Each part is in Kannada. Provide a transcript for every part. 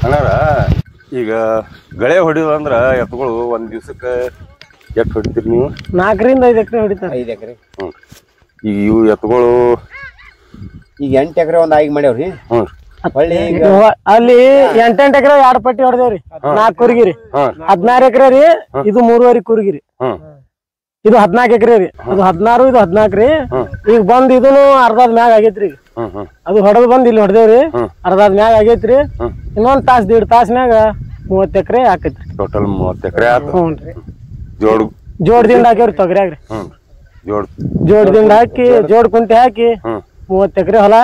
ಅಣ್ಣಾರ ಈಗ ಗಳೆ ಹೊಡಿಯೋದು ಅಂದ್ರ ಎತ್ತುಗಳು ಒಂದ್ ದಿವ್ಸಕ್ಕೆ ಎಷ್ಟು ಹೊಡಿತೀರಿ ನೀವು? 4 ರಿಂದ 5 ಎಕರೆ ಹೊಡಿತಾರೆ. 5 ಎಕರೆ. ಈಗ ಇವು ಎತ್ತುಗಳು ಈಗ 8 ಎಕರೆ ಒಂದ್ ಆಯ್ಕೆ ಮಾಡ್ಯಾವ್ರಿ. ಅಲ್ಲಿ 8 ಎಕರೆ 2 ಪಟ್ಟಿ ಹೊಡೆದೇವ್ರಿ. 4 ಕುರ್ಗಿರಿ 16 ಎಕರೆ ರೀ. ಇದು 3.5 ಕುರ್ಗಿರಿ. ಇದು 14 ಎಕರೆ ರೀ. ಅದು 16 ಇದು 14 ರೀ. ಈಗ ಬಂದ್ ಇದನ್ನು ಅರ್ಧದ ಮ್ಯಾಗ ಆಗೈತ್ರಿ. ಅದು ಹೊಡೆದ್ ಬಂದ್ ಇಲ್ಲಿ ಹೊಡೆದೇವ್ರಿ. ಅರ್ಧದ ಮ್ಯಾಗ ಆಗೈತ್ರಿ. ಇನ್ನೊಂದ್ ತಾಸ್ 1.5 ತಾಸ್ನ್ಯಾಗ 30 ಎಕರೆ ಹಾಕೈತ್ರಿ. ಟೋಟಲ್ 30 ಎಕರೆ ಆತ. ಹ್ಞೂನ್ರಿ. ಜೋಡ್ದಿಂದ ಹಾಕ್ಯವ್ರಿ ತೊಗರ್ಯಾಗ್ರಿ. ಜೋಡ್ದಿಂದ ಹಾಕಿ ಜೋಡ್ ಕುಂಟಿ ಹಾಕಿ 30 ಎಕರೆ ಹೊಲ.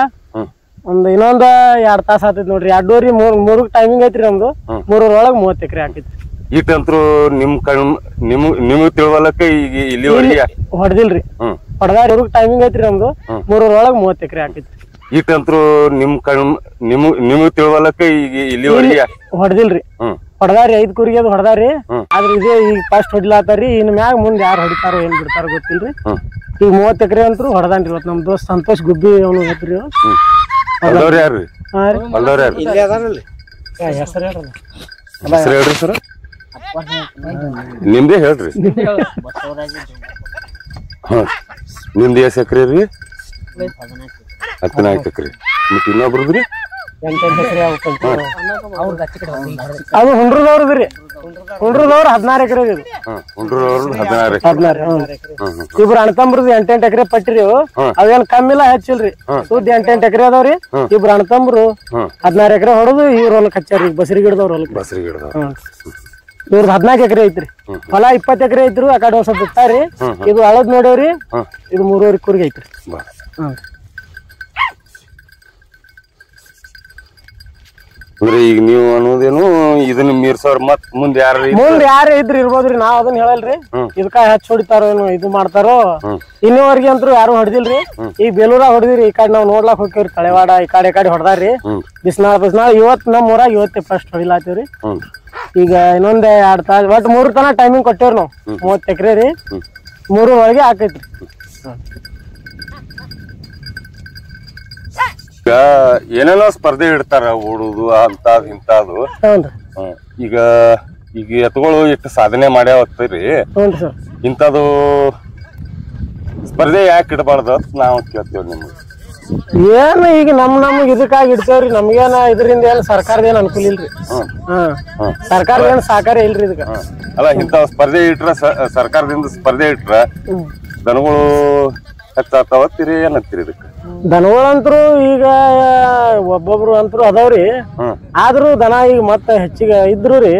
ಇನ್ನೊಂದ್ 2 ತಾಸ ಆತೈತಿ ನೋಡ್ರಿ. 2 3 ಟೈಮಿಂಗ್ ಐತ್ರಿ ನಮ್ದು. 3 ಒಳಗ್ 30 ಎಕರೆ ಹಾಕೈತ್ರಿ. ಈಟಂತ್ರು ನಿಮಗ್ ತಿಳುವಲಕ್ಕ ಈಗ ಇಲ್ಲಿ ಹೊಡೆದಿಲ್ರಿ. ಹೊಡೆದಾರ ಟೈಮಿಂಗ್ ಐತ್ರಿ ನಮ್ದು. 3 ಒಳಗ್ 30 ಎಕರೆ ಹಾಕೈತ್ರಿ. ಈಟಂತ್ರು ನಿಮಗ್ ತಿಳುವಲಕ್ಕ ಈಗ ಇಲ್ಲಿ ಹೊಡೆದಿಲ್ರಿ. ಹೊಡೆದಾರಿ 5 ಕುರಿಗೆ ಅದು ಹೊಡೆದಾರಿ. ಆದ್ರೆ ಇದೇ ಈಗ ಫಸ್ಟ್ ಹೊಡಿಲಾತಾರಿ. ಇನ್ ಮ್ಯಾಗ ಮುಂದ್ ಯಾರು ಹೊಡಿತಾರೋ ಏನ್ ಬಿಡ್ತಾರೋ ಗೊತ್ತಿಲ್ರಿ. ಈಗ 30 ಎಕರೆ ಅಂತೂ ಹೊಡೆದಾನ್ರಿ. ಇವತ್ತು ನಮ್ ದೋಸ್ತ್ ಸಂತೋಷ್ ಗುಬ್ಬಿ ಅವನು ಐತ್ರಿ. ಹೊಲ್ದವ್ರ ಯಾರ್ರಿ? ಹೆಸರು ಹೇಳ್ರಿ ಸರ್. ನಿಮ್ದೇ ಹೇಳ್ರಿ. ನಿಮ್ದು ಎಷ್ಟ್ ಎಕರೆ ರೀ? 14 ಎಕರೆ. ಮತ್ ಇನ್ನೊಬ್ರದ್ರಿ? 8 ಎಕರೆ. ಅದು ಹುಂಡ್ರದವ್ರದ್ರಿ. ಹುಂಡ್ರದವ್ರ 16 ಎಕರೆ. ಹುಂಡ್ರದವ್ರದ್ದು 16 ಇಬ್ರು ಅಣ್ಣತಂಬ್ರದ್ದು 8 ಎಕರೆ ಪಟ್ಟಿರಿ. ಅವೇನ್ ಕಮ್ಮಿಲ್ಲ ಹೆಚ್ಚಿಲ್ರಿ. ಸುದ್ದಿ 8 ಎಕರೆ ಅದಾವ್ರಿ. ಇಬ್ರು ಅಣ್ಣತಂಬ್ರು 16 ಎಕರೆ ಹೊಡೆದು ಇವ್ರ ಹಚ್ಚಾರಿ. ಬಸರಿ ಗಿಡದವ್ರ ಹೊಲಕ್. ಇವ್ರದ್ದು 14 ಎಕರೆ ಐತ್ರಿ. ಹೊಲ 20 ಎಕರೆ ಐತ್ರಿ. ಆ ಕಡೆ ಒಂದ್ ಸ್ವಲ್ಪ ಬಿಟ್ಟಾರಿ. ಇದು ಹಳದ್ ನೋಡೇವ್ರಿ. ಇದು 3.5 ಕುರ್ಗಿ ಐತ್ರಿ. ಅಂದ್ರೆ ಈಗ ನೀವು ಅನ್ನೋದೇನು ಇದನ್ನ ಮೀರ್ಸೋರ್ ಮತ್ ಮುಂದ್ ಯಾರ ಇದ್ರಿ ಇರ್ಬೋದ್ರಿ. ನಾವ್ ಅದನ್ನ ಹೇಳಲ್ರಿ. ಇದಕ್ಕ ಹೆಚ್ಚ ಹೊಡಿತಾರೋ ಏನು ಇದು ಮಾಡ್ತಾರೋ. ಇನ್ನೂವರೆಗೆ ಅಂತೂ ಯಾರು ಹೊಡೆದಿಲ್ರಿ. ಈಗ ಬೇಲೂರಾಗ ಹೊಡೆದಿರಿ. ಈ ಕಡೆ ನಾವ್ ನೋಡ್ಲಾಕ್ ಹೋಗ್ತೇವ್ರಿ. ತಳೆವಾಡ ಈ ಕಡೆ ಹೊಡೆದಾರ್ರಿ. ಬಿಸ್ನಾಳ ಇವತ್ ನಮ್ ಊರಾಗ ಇವತ್ತೇ ಫಸ್ಟ್ ಹೊಡಿಲಾತೀವ್ರಿ. ಈಗ ಇನ್ನೊಂದ್ 2 ತಾಸ್ ಒಟ್ 3 ತನ ಟೈಮಿಂಗ್ ಕೊಟ್ಟೇವ್ರಿ ನಾವ್. 30 ಎಕರೆ ರೀ. 3 ಒಳಗೆ ಹಾಕೈತ್ರಿ. ಈಗ ಏನೇನೋ ಸ್ಪರ್ಧೆ ಇಡ್ತಾರ ಓಡುದು ಅಂತ ಇಂತಾದು. ಈಗ ಈಗ ಎತ್ತುಗಳು ಎಷ್ಟು ಸಾಧನೆ ಮಾಡ್ಯಾವತ್ತೀರಿ. ಇಂಥದ್ದು ಸ್ಪರ್ಧೆ ಯಾಕೆ ಇಡಬಾರ್ದು ಅಂತ ನಾವು ಕೇಳ್ತೇವ್ ನಿಮ್ಗೆ. ಏನ್ ಈಗ ನಮ್ಗ್ ಇದಕ್ಕಾಗಿ ಇಡ್ತೇವ್ರಿ. ನಮ್ಗೇನ ಇದರಿಂದ ಏನ್ ಸರ್ಕಾರದ ಏನ್ ಅನುಕೂಲ ಇಲ್ರಿ. ಸರ್ಕಾರದ ಏನ್ ಸಹಕಾರ ಇಲ್ರಿ ಇದಕ್ಕ. ಅಲ್ಲ ಇಂಥ ಸ್ಪರ್ಧೆ ಇಟ್ರ ಸರ್ಕಾರದಿಂದ ಸ್ಪರ್ಧೆ ಇಟ್ರ ದನಗಳು ಹೆಚ್ಚಾಗ್ತಾವತ್ತೀರಿ ಏನಂತೀರಿ ಇದಕ್ಕ? ದನಗಳಂತ್ರು ಈಗ ಒಬ್ಬೊಬ್ರು ಅಂತರು ಅದಾವ್ರಿ. ಆದ್ರೂ ದನ ಈಗ ಮತ್ತ ಹೆಚ್ಚಿಗೆ ಇದ್ರು ರೀ.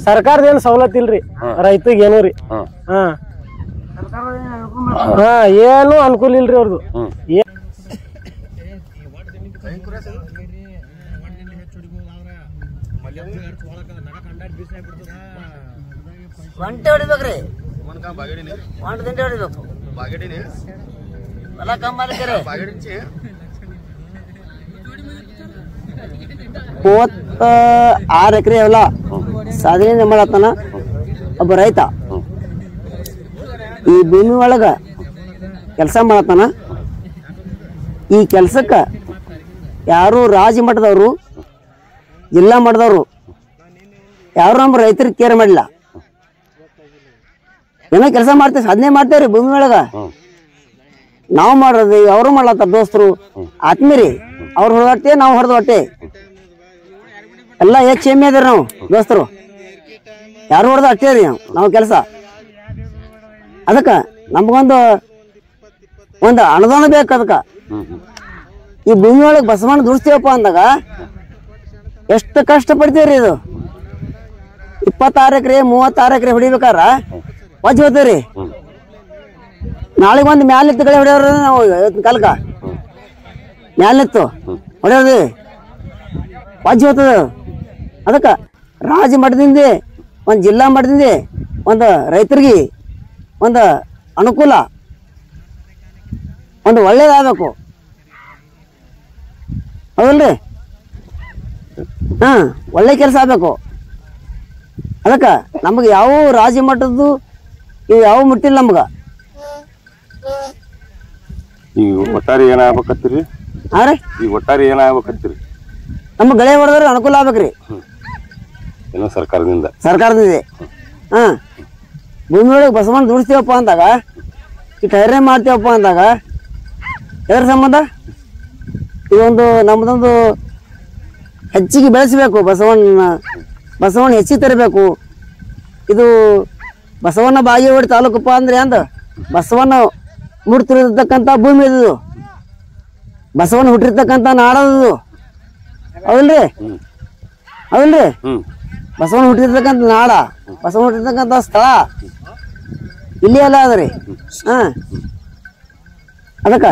ಸರ್ಕಾರದ ಏನ್ ಸವಲತ್ ಇಲ್ರಿ ರೈತಗ್ ಏನು ರೀ. ಏನು ಅನುಕೂಲ ಇಲ್ರಿ ಅವ್ರದ್ದು. ಒಂಟೆ ಹೊಡಿಬೇಕ್ರಿ. ಒಂಟೆ ದಿಂಟೆ ಹೊಡಿಬೇಕು. ಹೊಲ ಕಮ್ಮಲಿಕ್ಕೆರೆ 36 ಎಕರೆ ಹೊಲ ಸಾಧನೆ ಮಾಡತ್ತಾನ ಒಬ್ಬ ರೈತ. ಈ ಭೂಮಿ ಒಳಗ ಕೆಲಸ ಮಾಡತ್ತಾನ. ಈ ಕೆಲ್ಸಕ್ಕ ಯಾರು ರಾಜ್ಯ ಮಟ್ಟದವ್ರು ಜಿಲ್ಲಾ ಮಟ್ಟದವ್ರು ಯಾರು ನಮ್ಮ ರೈತರಿಗೆ ಕೇರ್ ಮಾಡಿಲ್ಲ. ಏನೋ ಕೆಲಸ ಮಾಡ್ತೇವೆ, ಸಾಧನೆ ಮಾಡ್ತೇವ್ರಿ ಭೂಮಿ ಒಳಗ. ನಾವು ಮಾಡೋದು ಅವರು ಮಾಡ್ಲತ್ತಾರ ದೋಸ್ತರು ಆತ್ಮೀರಿ. ಅವ್ರು ಹೊಡೆದಟ್ಟೆ ನಾವು ಹೊಡೆದ ಹೊಟ್ಟೆ ಎಲ್ಲ HM ಅದಾರ ನಾವು ದೋಸ್ತರು. ಯಾರು ಹೊಡೆದ ಅಟ್ಟೆ ರೀ ನಾವು ಕೆಲಸ. ಅದಕ್ಕ ನಮ್ಗೊಂದು ಅನುದಾನ ಬೇಕು. ಅದಕ್ಕ ಈ ಭೂಮಿ ಒಳಗೆ ಬಸವಣ್ಣ ದುಡಿಸ್ತೀವಪ್ಪ ಅಂದಾಗ ಎಷ್ಟು ಕಷ್ಟ ಪಡ್ತೀವ್ರಿ. ಇದು 26 ಎಕರೆ 36 ಎಕರೆ ಹೊಡಿಬೇಕಾರ ವಜ್ಜ ಹೋಗ್ತೇವ್ರಿ. ನಾಳೆಗೆ ಒಂದು ಮ್ಯಾಲಿತ್ತು ಕಡೆ ಹೊಡೆಯವ್ರ ನಾವು ಕಾಲಕ್ಕ ಮ್ಯಾಲಿತ್ತು ಹೊಡೆಯೋದು ವಜ್ಜ ಹೋಗ್ತದ. ಅದಕ್ಕೆ ರಾಜ್ಯ ಮಟ್ಟದಿಂದ ಒಂದು ಜಿಲ್ಲಾ ಮಟ್ಟದಿಂದ ಒಂದು ರೈತರಿಗೆ ಒಂದು ಅನುಕೂಲ ಒಂದು ಒಳ್ಳೇದಾಗಬೇಕು. ಹೌದಲ್ರಿ? ಒಳ್ಳೆ ಕೆಲಸ ಆಗ್ಬೇಕು. ಅದಕ್ಕೆ ನಮಗೆ ಯಾವ ರಾಜ್ಯ ಮಟ್ಟದ್ದು ಇವು ಯಾವ ಮುಟ್ಟಿಲ್ಲ ನಮ್ಗೆ. ಈಗ ಒಟ್ಟಾರೆ ಏನಾಗ್ಬೇಕತ್ತೀರಿ? ಹಾ ರೀ, ಈಗ ಒಟ್ಟಾರೆ ಏನಾಗ್ಬೇಕತ್ತೀರಿ? ನಮ್ಗೆ ಗಳೆ ಹೊಡೆದ್ರೆ ಅನುಕೂಲ ಆಗ್ಬೇಕ್ರಿ. ಏನೋ ಸರ್ಕಾರದಿಂದ ಇದೆ ಹಾ ಭೂಮಿ ಒಳಗೆ ಬಸವಣ್ಣ ದುಡಿಸ್ತೀವಪ್ಪ ಅಂದಾಗ ಇಟ್ಟು ಹೈರಾಣ ಮಾಡ್ತೀವಪ್ಪ ಅಂದಾಗ ಎದ್ರ ಸಂಬಂಧ ಇದೊಂದು ನಮ್ಮದೊಂದು ಹೆಚ್ಚಿಗೆ ಬೆಳೆಸಬೇಕು ಬಸವಣ್ಣ ಹೆಚ್ಚಿಗೆ ತರಬೇಕು. ಇದು ಬಸವಣ್ಣ ಬಾಗೇವಾಡಿ ತಾಲೂಕಪ್ಪ ಅಂದ್ರೆ ಅಂದ ಬಸವಣ್ಣ ಮೂಡ್ತಿರ್ತಕ್ಕಂಥ ಭೂಮಿ ಇದು, ಬಸವಣ್ಣ ಹುಟ್ಟಿರ್ತಕ್ಕಂಥ ನಾಡದು ಹೌದಲ್ರಿ ಬಸವಣ್ಣ ಹುಟ್ಟಿರ್ತಕ್ಕಂಥ ನಾಡ, ಬಸವಣ್ಣ ಹುಟ್ಟಿರ್ತಕ್ಕಂಥ ಸ್ಥಳ ಇಲ್ಲಿ ಎಲ್ಲ ಅದ್ರಿ. ಹಾ ಅದಕ್ಕ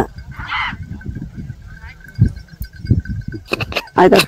ಆಯ್ತಾ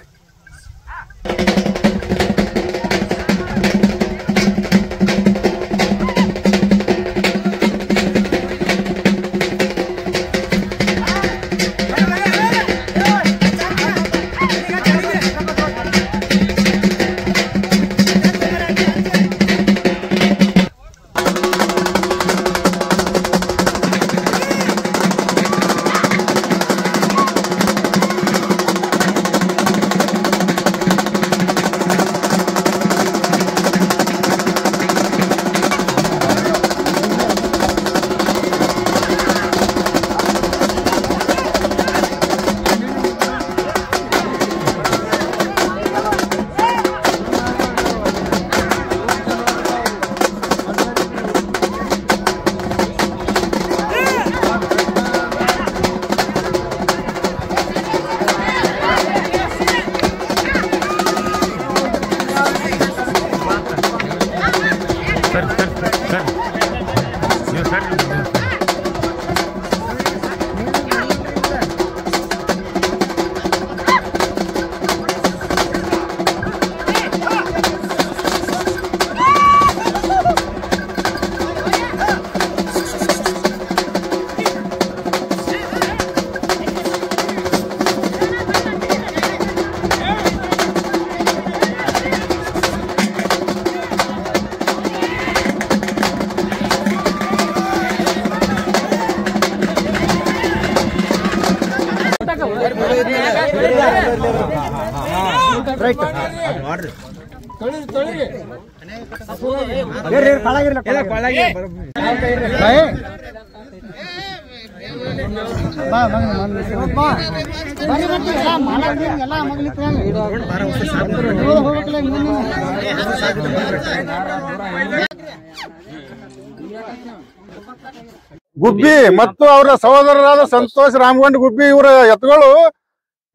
ಗುಬ್ಬಿ ಮತ್ತು ಅವರ ಸಹೋದರರಾದ ಸಂತೋಷ್ ರಾಮಗೊಂಡ್ ಗುಬ್ಬಿ ಇವರ ಎತ್ತುಗಳು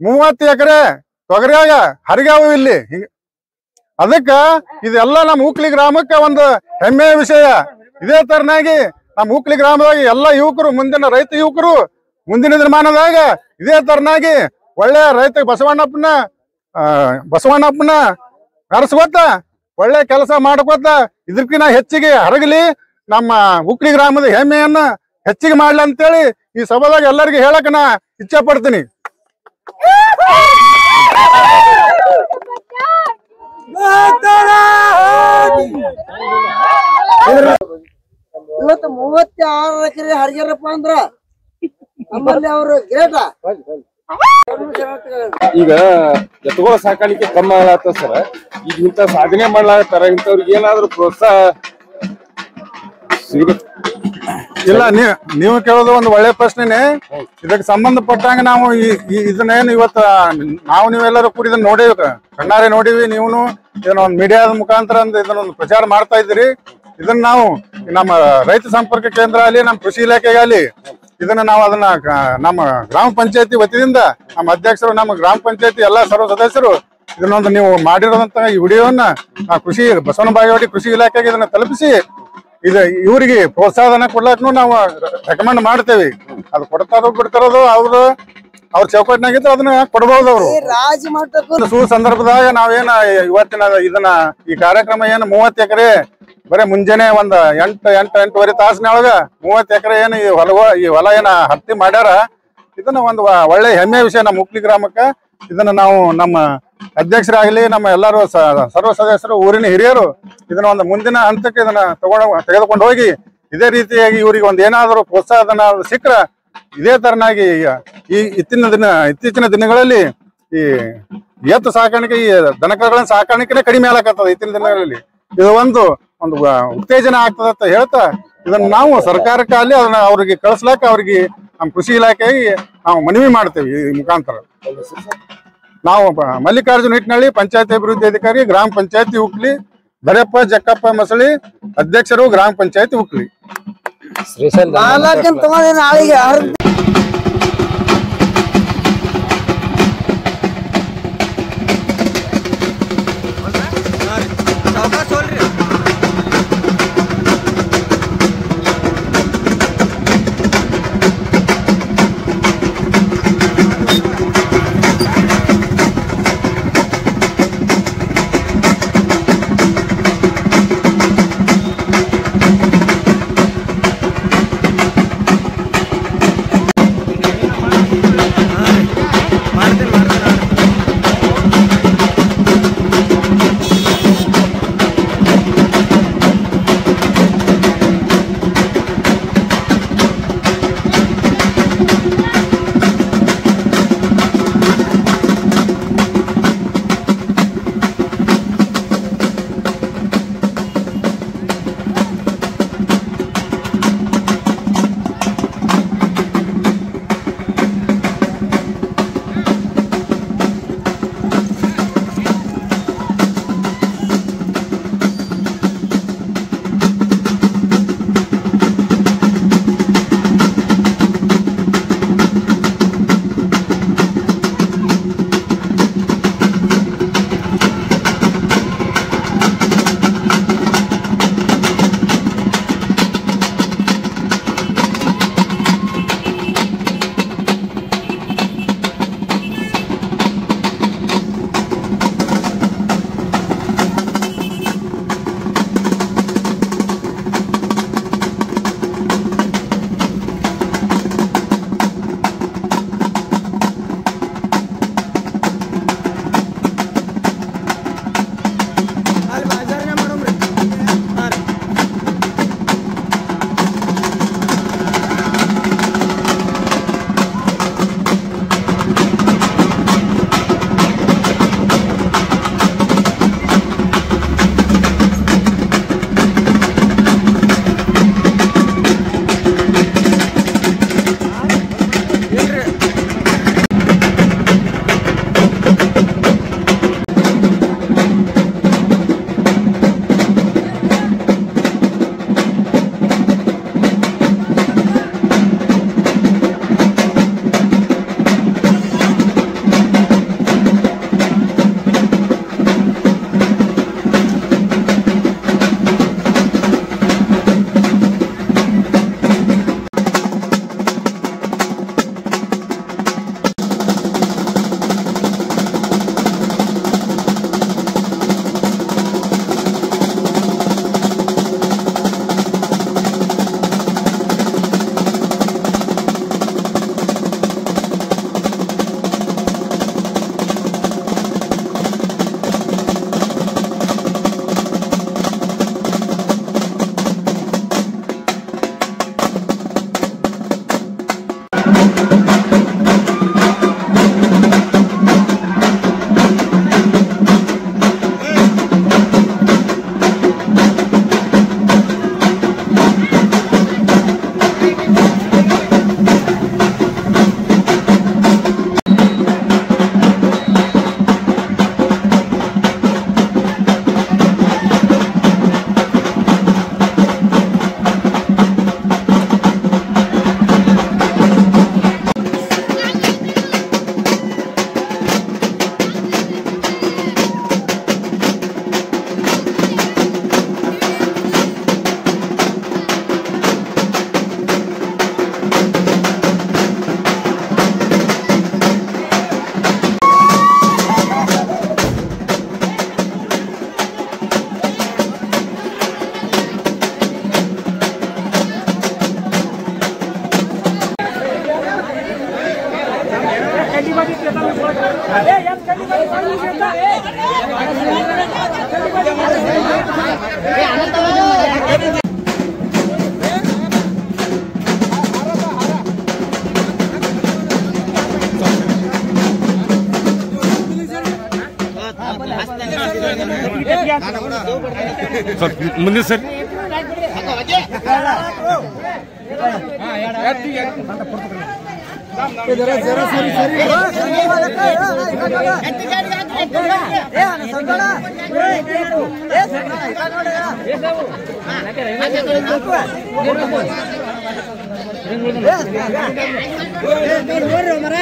30 ಎಕರೆ ತೊಗರಿಯಾಗ ಹರಿಗಾವು ಇಲ್ಲಿ. ಅದಕ್ಕ ಇದೆಲ್ಲ ನಮ್ಮ ಹುಕ್ಲಿ ಗ್ರಾಮಕ್ಕೆ ಒಂದು ಹೆಮ್ಮೆಯ ವಿಷಯ. ಇದೇ ತರನಾಗಿ ನಮ್ಮ ಹುಕ್ಲಿ ಗ್ರಾಮದಾಗ ಎಲ್ಲ ಯುವಕರು, ಮುಂದಿನ ರೈತ ಯುವಕರು ಮುಂದಿನ ದಿನಮಾನದಾಗ ಇದೇ ತರನಾಗಿ ಒಳ್ಳೆಯ ರೈತ ಬಸವಣ್ಣಪ್ಪನ ನಡೆಸ್ಕೊತ ಒಳ್ಳೆ ಕೆಲಸ ಮಾಡ್ಕೊತ ಇದಕ್ಕಿಂತ ಹೆಚ್ಚಿಗೆ ಹರಗಲಿ, ನಮ್ಮ ಹುಕ್ಲಿ ಗ್ರಾಮದ ಹೆಮ್ಮೆಯನ್ನ ಹೆಚ್ಚಿಗೆ ಮಾಡ್ಲಿ ಅಂತೇಳಿ ಈ ಸಭಾದಾಗ ಎಲ್ಲರಿಗೂ ಹೇಳಕ್ ನಾ ಇಚ್ಛೆ ಪಡ್ತೀನಿ. ಇವತ್ತು 36 ಎಕರೆ ಹರಿಗ್ಯಾರಪ್ಪ ಅಂದ್ರ ನಮ್ಮಲ್ಲಿ ಅವರು ಗ್ರೇಟ. ಈಗ ಎತ್ತುಗಳ ಸಾಕಾಣಿಕೆ ಕಮ್ಮಿ ಆಗತ್ತ ಸರ್. ಈಗ ಇಂಥ ಸಾಧನೆ ಮಾಡ್ಲಾಗತ್ತಾರ, ಇಂಥವ್ರಿಗೆ ಏನಾದ್ರು ಪ್ರೋತ್ಸಾಹ ಸಿಗುತ್ತೆ? ಇಲ್ಲ, ನೀವು ಕೇಳೋದು ಒಂದು ಒಳ್ಳೆ ಪ್ರಶ್ನೆನೆ. ಇದಕ್ಕೆ ಸಂಬಂಧಪಟ್ಟಂಗ ನಾವು ಇದನ್ನೇನು ಇವತ್ತ ನೀವೆಲ್ಲರೂ ಕೂಡ ಇದನ್ನ ನೋಡಿವಿ, ಕಣ್ಣಾರೆ ನೋಡಿವಿ. ನೀವು ಇದನ್ನ ಒಂದು ಮೀಡಿಯಾದ ಮುಖಾಂತರ ಇದನ್ನೊಂದು ಪ್ರಚಾರ ಮಾಡ್ತಾ ಇದ್ದೀರಿ. ಇದನ್ನ ನಾವು ನಮ್ಮ ರೈತ ಸಂಪರ್ಕ ಕೇಂದ್ರ ಆಗಲಿ, ನಮ್ಮ ಕೃಷಿ ಇಲಾಖೆಗೆ ಆಗಲಿ, ಇದನ್ನ ನಾವು ಅದನ್ನ ನಮ್ಮ ಗ್ರಾಮ ಪಂಚಾಯತಿ ವತಿಯಿಂದ ನಮ್ಮ ಅಧ್ಯಕ್ಷರು, ನಮ್ಮ ಗ್ರಾಮ ಪಂಚಾಯತಿ ಎಲ್ಲಾ ಸರ್ವ ಸದಸ್ಯರು ಇದನ್ನೊಂದು ನೀವು ಮಾಡಿರೋದಂತ ಈ ವಿಡಿಯೋವನ್ನ ಕೃಷಿ ಬಸವನ ಬಾಗೇವಾಡಿ ಕೃಷಿ ಇಲಾಖೆಗೆ ಇದನ್ನ ತಲುಪಿಸಿ ಇವರಿಗೆ ಪ್ರೋತ್ಸಾಹನ ಕೊಡ್ಲಾಕ ನಾವು ರೆಕಮೆಂಡ್ ಮಾಡ್ತೇವೆ. ಅದು ಕೊಡ್ತಾರೋ ಬಿಡ್ತಾರೋದು ಅವ್ರ ಚೌಕಟ್ಟಿನಾಗಿದ್ದು ಅದನ್ನ ಕೊಡಬಹುದು. ಅವರು ಸಂದರ್ಭದಾಗ ನಾವೇನ ಇವತ್ತಿನ ಇದನ್ನ ಈ ಕಾರ್ಯಕ್ರಮ ಏನು 30 ಎಕರೆ ಬರೀ ಮುಂಜಾನೆ ಒಂದ್ 8-8:30 ತಾಸಿನೊಳಗ 30 ಎಕರೆ ಏನು ಈ ಹೊಲ ಏನ ಹತ್ತಿ ಮಾಡ್ಯಾರ. ಇದನ್ನ ಒಂದು ಒಳ್ಳೆ ಹೆಮ್ಮೆ ವಿಷಯ ನಮ್ಮ ಹುಕ್ಲಿ ಗ್ರಾಮಕ್ಕ. ಇದನ್ನ ನಾವು ನಮ್ಮ ಅಧ್ಯಕ್ಷರಾಗಲಿ, ನಮ್ಮ ಎಲ್ಲರೂ ಸರ್ವ ಸದಸ್ಯರು, ಊರಿನ ಹಿರಿಯರು ಇದನ್ನ ಒಂದು ಮುಂದಿನ ಹಂತಕ್ಕೆ ಇದನ್ನ ತೆಗೆದುಕೊಂಡು ಹೋಗಿ ಇದೇ ರೀತಿಯಾಗಿ ಇವರಿಗೆ ಒಂದು ಏನಾದರೂ ಪ್ರೋತ್ಸಾಹನ ಸಿಕ್ಕರ ಇದೇ ತರನಾಗಿ ಈ ಇತ್ತೀಚಿನ ದಿನಗಳಲ್ಲಿ ಈ ಎತ್ತು ಸಾಕಾಣಿಕೆ ಈ ದನಕರುಗಳ ಸಾಕಾಣಿಕೆನೇ ಕಡಿಮೆ ಆಗಕತ್ತದ ಇತ್ತಿನ ದಿನಗಳಲ್ಲಿ. ಇದು ಒಂದು ಉತ್ತೇಜನ ಆಗ್ತದ ಅಂತ ಹೇಳ್ತಾ ಇದನ್ನ ನಾವು ಸರ್ಕಾರಕ್ಕಾಗಲಿ ಅದನ್ನ ಅವ್ರಿಗೆ ಕಳಿಸ್ಲಾಕ ಅವ್ರಿಗೆ ನಮ್ಮ ಕೃಷಿ ಇಲಾಖೆಗೆ ನಾವು ಮನವಿ ಮಾಡ್ತೇವೆ ಈ ಮುಖಾಂತರ. ನಾವು ಮಲ್ಲಿಕಾರ್ಜುನ ಹಿಟ್ನಳ್ಳಿ ಪಂಚಾಯತ್ ಅಭಿವೃದ್ಧಿ ಅಧಿಕಾರಿ, ಗ್ರಾಮ ಪಂಚಾಯತಿ ಹುಕ್ಲಿ, ದರೆಪ್ಪ ಜಕ್ಕಪ್ಪ ಮಸಳಿ, ಅಧ್ಯಕ್ಷರು ಗ್ರಾಮ ಪಂಚಾಯತಿ ಹುಕ್ಲಿ. ಮುಂದಿನ ಸರಿ ಮರ